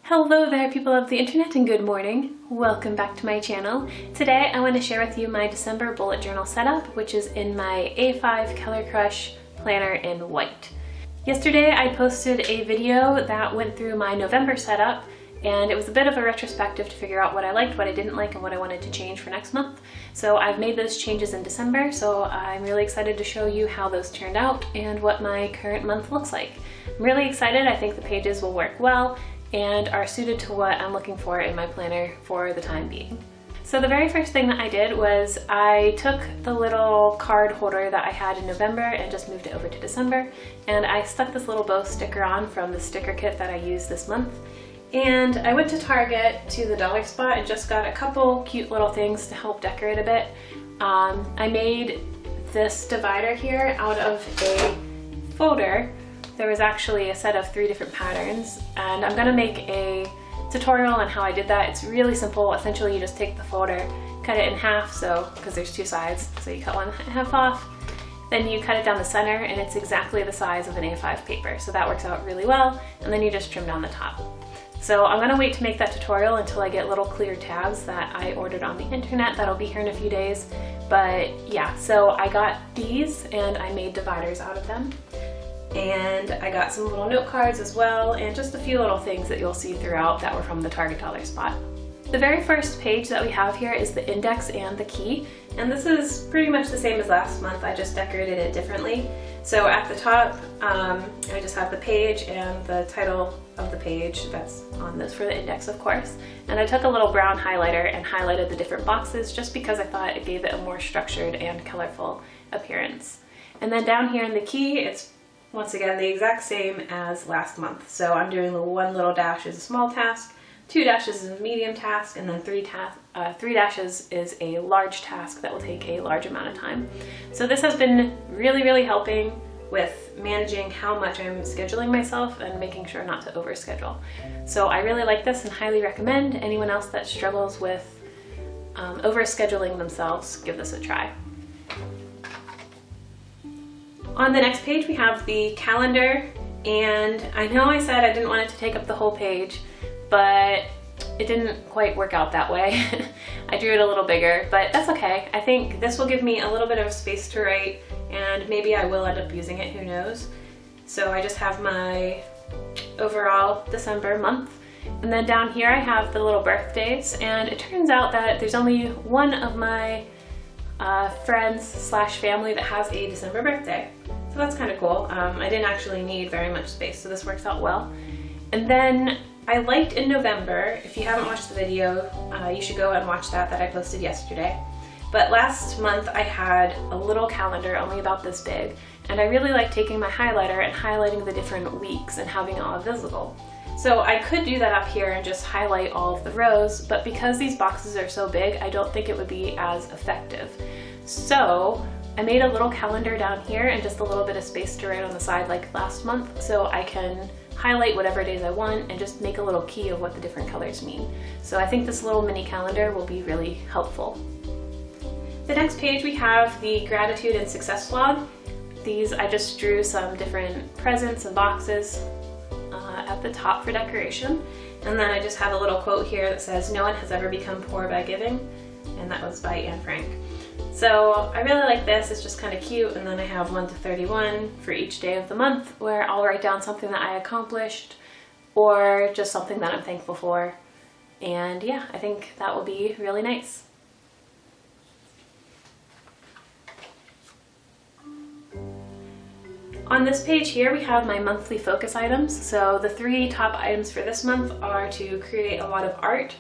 Hello there, people of the internet, and good morning. Welcome back to my channel. Today I want to share with you my December bullet journal setup, which is in my A5 Color Crush planner in white. Yesterday I posted a video that went through my November setup, and it was a bit of a retrospective to figure out what I liked, what I didn't like, and what I wanted to change for next month. So I've made those changes in December, so I'm really excited to show you how those turned out and what my current month looks like. I'm really excited. I think the pages will work well and are suited to what I'm looking for in my planner for the time being. So the very first thing that I did was I took the little card holder that I had in November and just moved it over to December, and I stuck this little bow sticker on from the sticker kit that I used this month. And I went to Target to the dollar spot and just got a couple cute little things to help decorate a bit. I made this divider here out of a folder. There was actually a set of 3 different patterns, and I'm gonna make a tutorial on how I did that. It's really simple. Essentially, you just take the folder, cut it in half, because there's 2 sides, so you cut one half off, then you cut it down the center, and it's exactly the size of an A5 paper, so that works out really well, and then you just trim down the top. So I'm gonna wait to make that tutorial until I get little clear tabs that I ordered on the internet. That'll be here in a few days, but yeah, so I got these and I made dividers out of them. And I got some little note cards as well, and just a few little things that you'll see throughout that were from the Target dollar spot. The very first page that we have here is the index and the key, and this is pretty much the same as last month. I just decorated it differently. So at the top, I just have the page and the title of the page that's on this for the index, of course. And I took a little brown highlighter and highlighted the different boxes just because I thought it gave it a more structured and colorful appearance. And then down here in the key, it's once again the exact same as last month. So I'm doing the 1 little dash is a small task, 2 dashes is a medium task, and then 3 dashes is a large task that will take a large amount of time. So this has been really helping with managing how much I'm scheduling myself and making sure not to overschedule. So I really like this and highly recommend anyone else that struggles with overscheduling themselves, give this a try. On the next page we have the calendar, and I know I said I didn't want it to take up the whole page, but it didn't quite work out that way. I drew it a little bigger, but that's okay. I think this will give me a little bit of space to write, and maybe I will end up using it, who knows. So I just have my overall December month, and then down here I have the little birthdays, and it turns out that there's only one of my friends / family that has a December birthday. So that's kind of cool. I didn't actually need very much space, so this works out well. And then I liked in November, if you haven't watched the video, you should go and watch that I posted yesterday. But last month I had a little calendar only about this big, and I really liked taking my highlighter and highlighting the different weeks and having it all visible. So I could do that up here and just highlight all of the rows, but because these boxes are so big, I don't think it would be as effective. So I made a little calendar down here and just a little bit of space to write on the side like last month, so I can highlight whatever days I want and just make a little key of what the different colors mean. So I think this little mini calendar will be really helpful. The next page we have the gratitude and success log. These I just drew some different presents and boxes at the top for decoration, and then I just have a little quote here that says, "No one has ever become poor by giving," and that was by Anne Frank. So I really like this. It's just kind of cute, and then I have 1 to 31 for each day of the month where I'll write down something that I accomplished or just something that I'm thankful for, and yeah, I think that will be really nice. On this page here we have my monthly focus items. So the 3 top items for this month are to create a lot of art.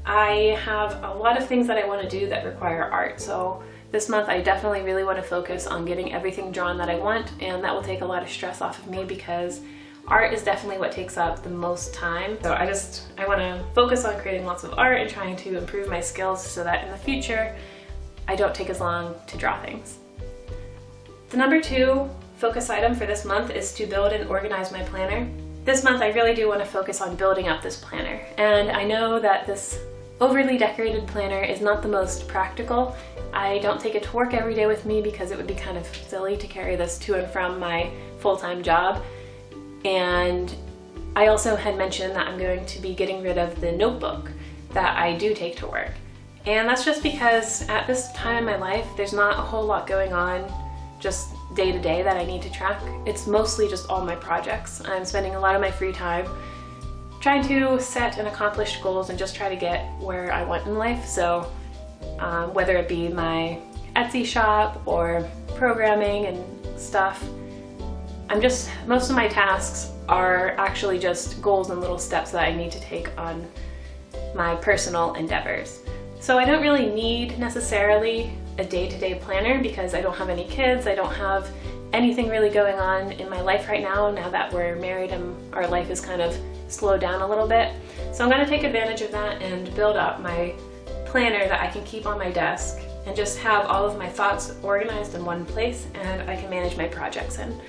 I have a lot of things that I want to do that require art, so this month I definitely really want to focus on getting everything drawn that I want, and that will take a lot of stress off of me because art is definitely what takes up the most time. So I want to focus on creating lots of art and trying to improve my skills so that in the future I don't take as long to draw things. The number 2 focus item for this month is to build and organize my planner. This month I really do want to focus on building up this planner, and I know that this overly decorated planner is not the most practical. I don't take it to work every day with me because it would be kind of silly to carry this to and from my full-time job, and I also had mentioned that I'm going to be getting rid of the notebook that I do take to work. And that's just because at this time in my life, there's not a whole lot going on just day to day that I need to track. It's mostly just all my projects. I'm spending a lot of my free time trying to set and accomplish goals and just try to get where I want in life. So whether it be my Etsy shop or programming and stuff, most of my tasks are actually just goals and little steps that I need to take on my personal endeavors. So I don't really need necessarily a day-to-day planner because I don't have any kids. I don't have anything really going on in my life right now that we're married and our life is kind of slowed down a little bit. So I'm going to take advantage of that and build up my planner that I can keep on my desk and just have all of my thoughts organized in one place, and I can manage my projects in.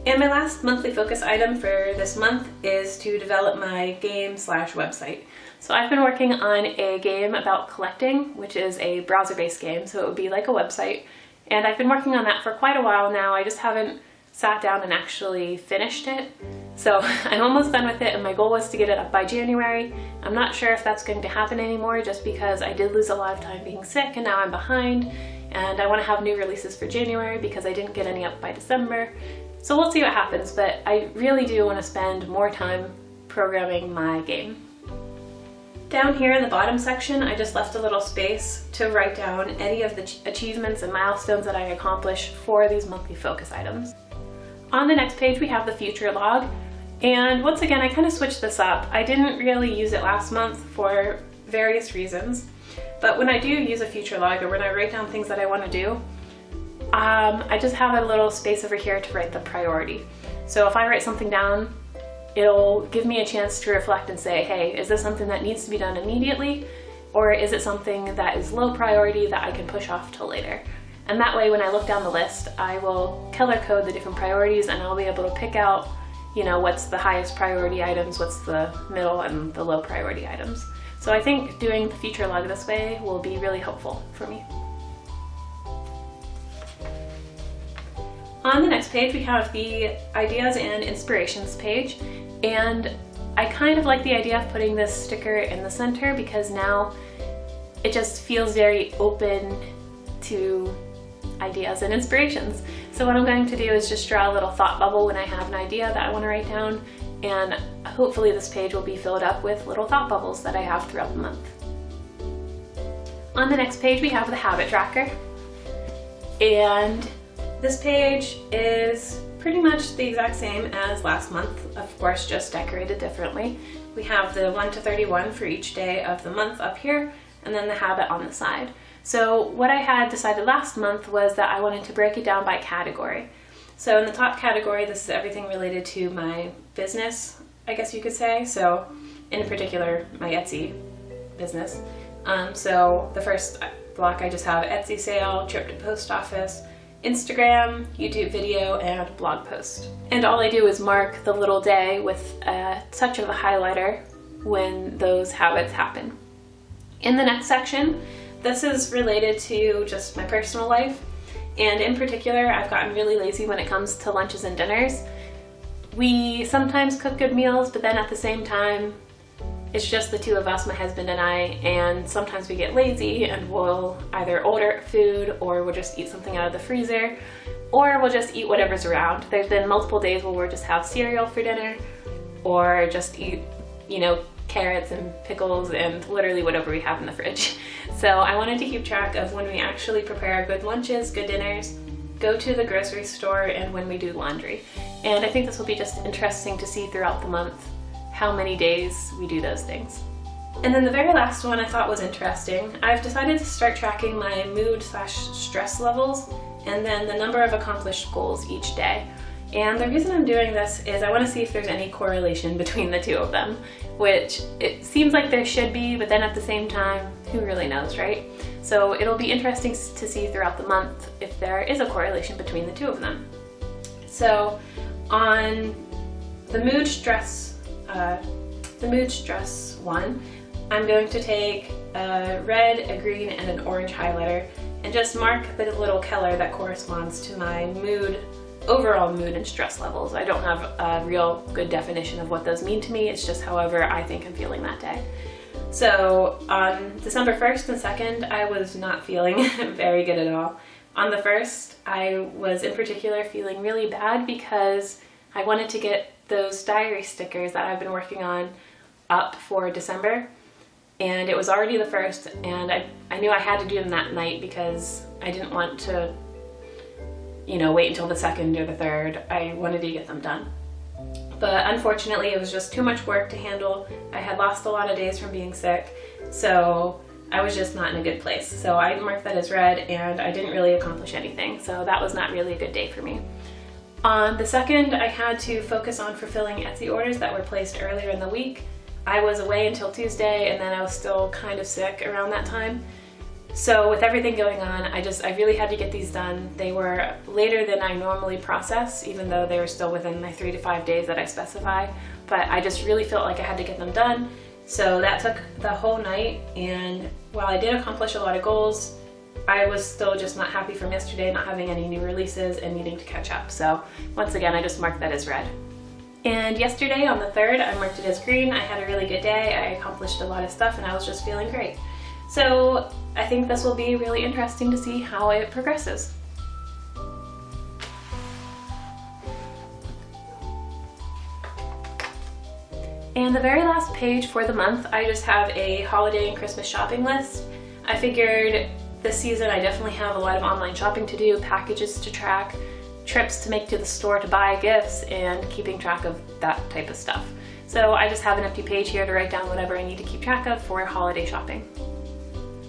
And my last monthly focus item for this month is to develop my game/website. So I've been working on a game about collecting, which is a browser-based game, so it would be like a website. And I've been working on that for quite a while now. I just haven't sat down and actually finished it. So I'm almost done with it, and my goal was to get it up by January. I'm not sure if that's going to happen anymore just because I did lose a lot of time being sick and now I'm behind, and I want to have new releases for January because I didn't get any up by December. So we'll see what happens, but I really do want to spend more time programming my game. Down here in the bottom section, I just left a little space to write down any of the achievements and milestones that I accomplished for these monthly focus items. On the next page, we have the future log. And once again, I kind of switched this up. I didn't really use it last month for various reasons, but when I do use a future log, or when I write down things that I want to do, I just have a little space over here to write the priority. So if I write something down, it'll give me a chance to reflect and say, hey, is this something that needs to be done immediately? Or is it something that is low priority that I can push off till later? And that way, when I look down the list, I will color code the different priorities, and I'll be able to pick out, what's the highest priority items, what's the middle and the low priority items. So I think doing the future log this way will be really helpful for me. On the next page, we have the ideas and inspirations page, and I kind of like the idea of putting this sticker in the center because now it just feels very open to ideas and inspirations. So what I'm going to do is just draw a little thought bubble when I have an idea that I want to write down, and hopefully this page will be filled up with little thought bubbles that I have throughout the month. On the next page, we have the habit tracker, and this page is pretty much the exact same as last month, of course, just decorated differently. We have the 1 to 31 for each day of the month up here, and then the habit on the side. So what I had decided last month was that I wanted to break it down by category. So in the top category, this is everything related to my business, I guess you could say. So in particular, my Etsy business. So the first block, I just have Etsy sale, trip to post office, Instagram, YouTube video, and blog post. And all I do is mark the little day with a touch of a highlighter when those habits happen. In the next section, this is related to just my personal life, and in particular, I've gotten really lazy when it comes to lunches and dinners. We sometimes cook good meals, but then at the same time, it's just the two of us, my husband and I, and sometimes we get lazy and we'll either order food or we'll just eat something out of the freezer, or we'll just eat whatever's around. There's been multiple days where we'll just have cereal for dinner or just eat, carrots and pickles and literally whatever we have in the fridge. So I wanted to keep track of when we actually prepare good lunches, good dinners, go to the grocery store, and when we do laundry. And I think this will be just interesting to see throughout the month how many days we do those things. And then the very last one I thought was interesting. I've decided to start tracking my mood/stress levels and then the number of accomplished goals each day. And the reason I'm doing this is I want to see if there's any correlation between the two of them, which it seems like there should be, but then at the same time, who really knows, right? So it'll be interesting to see throughout the month if there is a correlation between the two of them. So on the mood stress one, I'm going to take a red, a green, and an orange highlighter and just mark the little color that corresponds to my mood overall mood and stress levels. I don't have a real good definition of what those mean to me. It's just however I think I'm feeling that day. So on December 1st and 2nd, I was not feeling very good at all. On the 1st, I was in particular feeling really bad because I wanted to get those diary stickers that I've been working on up for December. And it was already the 1st, and I knew I had to do them that night because I didn't want to, wait until the 2nd or the 3rd. I wanted to get them done. But unfortunately, it was just too much work to handle. I had lost a lot of days from being sick, so I was just not in a good place. So I marked that as red, and I didn't really accomplish anything. So that was not really a good day for me. On the 2nd, I had to focus on fulfilling Etsy orders that were placed earlier in the week. I was away until Tuesday, and then I was still kind of sick around that time. So with everything going on, I really had to get these done. They were later than I normally process, even though they were still within my 3 to 5 days that I specify. But I just really felt like I had to get them done. So that took the whole night, and while I did accomplish a lot of goals, I was still just not happy from yesterday, not having any new releases and needing to catch up. So once again, I just marked that as red. And yesterday on the 3rd, I marked it as green. I had a really good day. I accomplished a lot of stuff, and I was just feeling great. So I think this will be really interesting to see how it progresses. And the very last page for the month, I just have a holiday and Christmas shopping list. I figured this season I definitely have a lot of online shopping to do, packages to track, trips to make to the store to buy gifts, and keeping track of that type of stuff. So I just have an empty page here to write down whatever I need to keep track of for holiday shopping.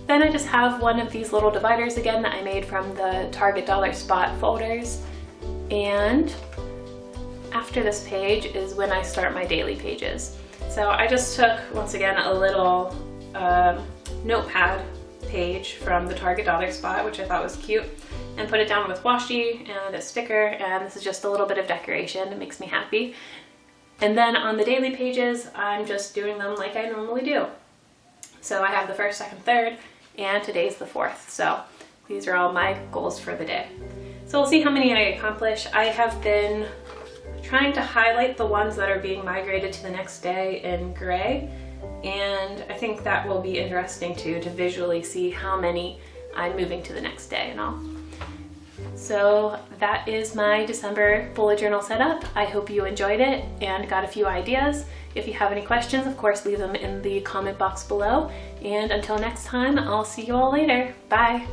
Then I just have one of these little dividers again that I made from the Target Dollar Spot folders. And after this page is when I start my daily pages. So I just took, once again, a little notepad page from the Target Dollar Spot, which I thought was cute, and put it down with washi and a sticker, and this is just a little bit of decoration. It makes me happy. And then on the daily pages, I'm just doing them like I normally do. So I have the 1st, 2nd, 3rd, and today's the 4th. So these are all my goals for the day. So we'll see how many I accomplish. I have been trying to highlight the ones that are being migrated to the next day in gray, and I think that will be interesting too, to visually see how many I'm moving to the next day and all. So that is my December bullet journal setup. I hope you enjoyed it and got a few ideas. If you have any questions, of course, leave them in the comment box below. And until next time, I'll see you all later. Bye.